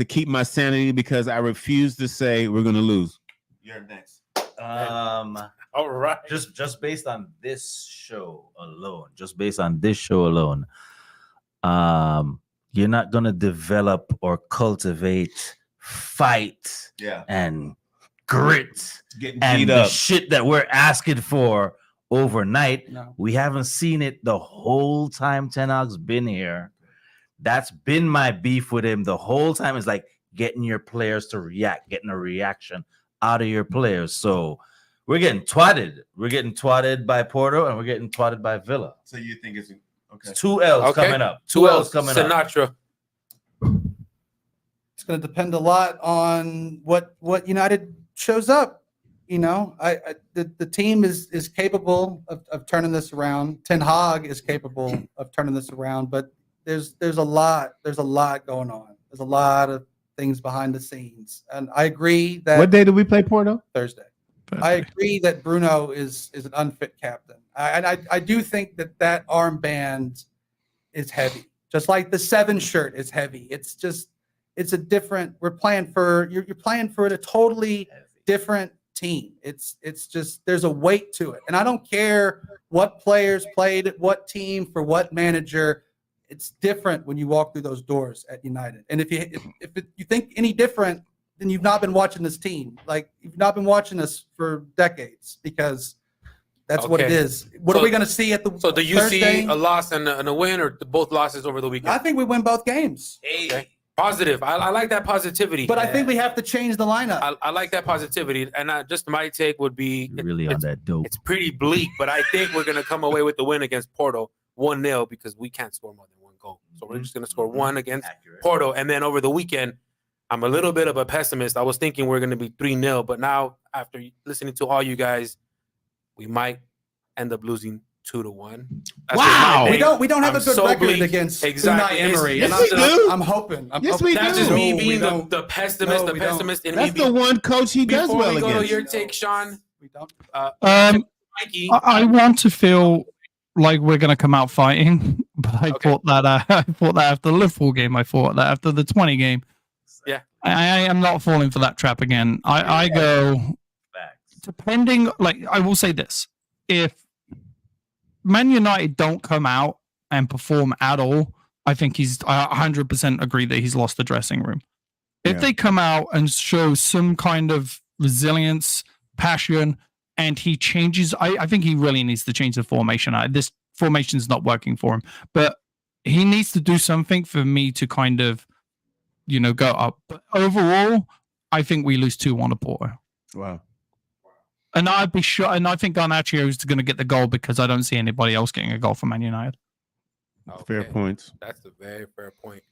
S3: keep my sanity, because I refuse to say we're going to lose. You're next.
S4: All right.
S6: Just based on this show alone, you're not gonna develop or cultivate fight and grit and the shit that we're asking for overnight.
S5: No.
S6: We haven't seen it the whole time Ten Hag's been here. That's been my beef with him the whole time. Is like getting your players to react, getting a reaction out of your players. So we're getting twatted. We're getting twatted by Porto, and we're getting twatted by Villa.
S3: So you think it's okay?
S6: 2 L's coming up. 2 L's coming
S4: Sinatra.
S6: up.
S5: It's going to depend a lot on what United shows up. You know, the team is capable of turning this around. Ten Hag is capable of turning this around, but there's a lot going on. There's a lot of things behind the scenes, and I agree that.
S3: What day do we play Porto?
S5: Thursday. I agree that Bruno is an unfit captain. I do think that armband is heavy, just like the 7 shirt is heavy. It's a different. You're playing for a totally different team. It's just there's a weight to it, and I don't care what players played at what team for what manager. It's different when you walk through those doors at United. And if you think any different, then you've not been watching this team. Like, you've not been watching us for decades, because that's what it is. What are we going to see at the
S4: So do you see a loss and a win, or both losses over the weekend?
S5: I think we win both games.
S4: Okay. Positive. I like that positivity.
S5: But I think we have to change the lineup.
S4: I like that positivity. And just my take would be
S6: Really on that dope.
S4: it's pretty bleak, but I think we're going to come away with the win against Porto 1-0, because we can't score more than 1 goal. So we're just going to score 1 against Porto. And then over the weekend, I'm a little bit of a pessimist. I was thinking we're going to be 3-0, but now after listening to all you guys, we might end up losing 2-1.
S3: Wow.
S5: We don't have a good record
S4: bleak.
S5: against
S4: Exactly.
S5: Unai Emery.
S3: Yes, we do.
S5: I'm hoping.
S3: Yes, we
S4: That's
S3: do.
S4: just me
S5: No,
S4: being
S5: we don't.
S4: the pessimist.
S5: No,
S4: The
S5: we don't.
S4: pessimist in
S3: That's
S4: me.
S3: the one coach he does
S4: Before
S3: well
S4: we go to
S3: against.
S4: your take, Sean.
S5: We don't.
S4: Mikey.
S7: I want to feel like we're going to come out fighting, but I thought that after the Liverpool game, I thought that after the 20 game.
S4: Yeah.
S7: I am not falling for that trap again. I go, depending, like, I will say this. If Man United don't come out and perform at all, I think I 100% agree that he's lost the dressing room. If they come out and show some kind of resilience, passion, and he changes, I think he really needs to change the formation. This formation's not working for him, but he needs to do something for me to kind of, go up. But overall, I think we lose 2-1 to Porto.
S3: Wow.
S7: And I'd be sure, and I think Garnacho is going to get the goal, because I don't see anybody else getting a goal for Man United.
S3: Fair points.
S4: That's a very fair point.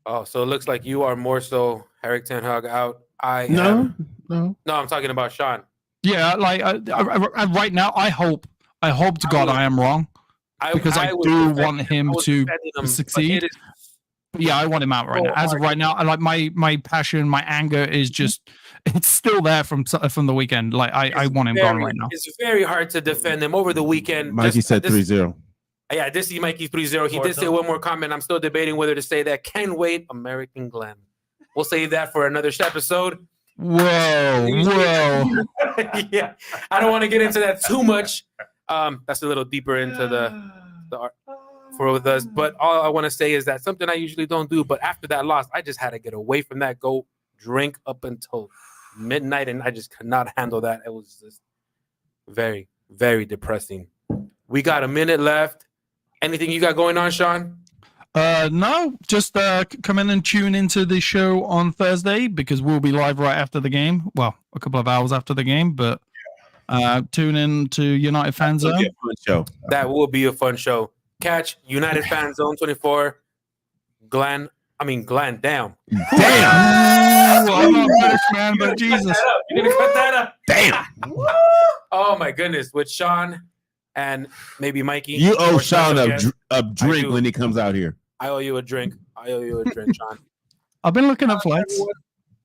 S4: Oh, so it looks like you are more so Erik ten Hag out.
S3: No.
S4: No, I'm talking about Sean.
S7: Yeah, like right now, I hope to God I am wrong, because I do want him to succeed. Yeah, I want him out right now. As of right now, I like my passion, my anger is just, it's still there from the weekend. Like I want him gone right now.
S4: It's very hard to defend him over the weekend.
S3: Mikey said 3-0.
S4: Yeah, I did see Mikey 3-0. He did say one more comment. I'm still debating whether to say that. Can wait, American Glenn. We'll save that for another episode.
S7: Whoa.
S4: Yeah, I don't want to get into that too much. That's a little deeper into the art. with us. But all I want to say is that something I usually don't do. But after that loss, I just had to get away from that. Go drink up until midnight, and I just could not handle that. It was just very, very depressing. We got a minute left. Anything you got going on, Sean?
S7: No, just come in and tune into the show on Thursday because we'll be live right after the game. Well, a couple of hours after the game, but tune in to United Fan Zone.
S4: That will be a fun show. Catch United Fan Zone 24. Glenn, damn.
S3: Damn.
S7: I'm not British, man, but Jesus.
S4: You're going to cut that up.
S3: Damn.
S4: Oh, my goodness. With Sean and maybe Mikey.
S3: You owe Sean
S4: special
S3: a
S4: guest.
S3: drink when he comes out here.
S4: I owe you a drink. Sean.
S7: I've been looking up flights.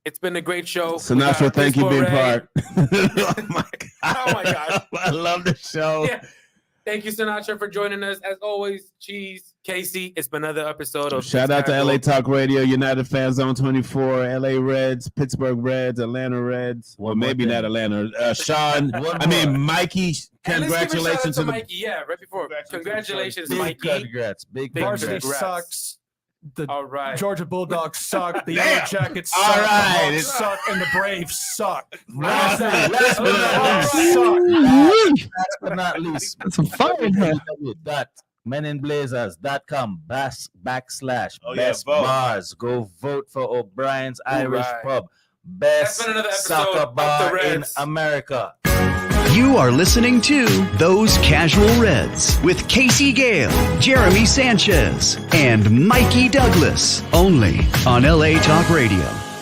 S4: It's been a great show.
S3: Sinatra, thank you being part.
S4: Oh my God.
S3: I love the show.
S4: Yeah. Thank you, Sinatra, for joining us. As always, Cheese, Casey. It's been another episode of
S3: Shout out to LA Talk Radio, United Fan Zone 24, LA Reds, Pittsburgh Reds, Atlanta Reds. Well, maybe not Atlanta. Sean, Mikey, congratulations
S4: to Mikey. Yeah, right before. Congratulations, Mikey.
S6: Congrats. Big
S5: Varsity
S6: congrats.
S5: sucks. The
S4: All right.
S5: Georgia Bulldogs suck. The Yellow Jackets suck.
S3: All right.
S5: The Hawks suck. And the Braves suck.
S6: Last but not least,
S7: That's some fun, man.
S6: meninblazers.com /best
S3: vote.
S6: bars. Go vote for O'Brien's Irish
S4: right.
S6: Pub.
S4: That's
S6: Best
S4: been another episode
S6: soccer
S4: of the
S6: bar in
S4: Reds.
S6: America.
S1: You are listening to Those Casual Reds with Casey Gale, Jeremy Sanchez, and Mikey Douglas, only on LA Talk Radio.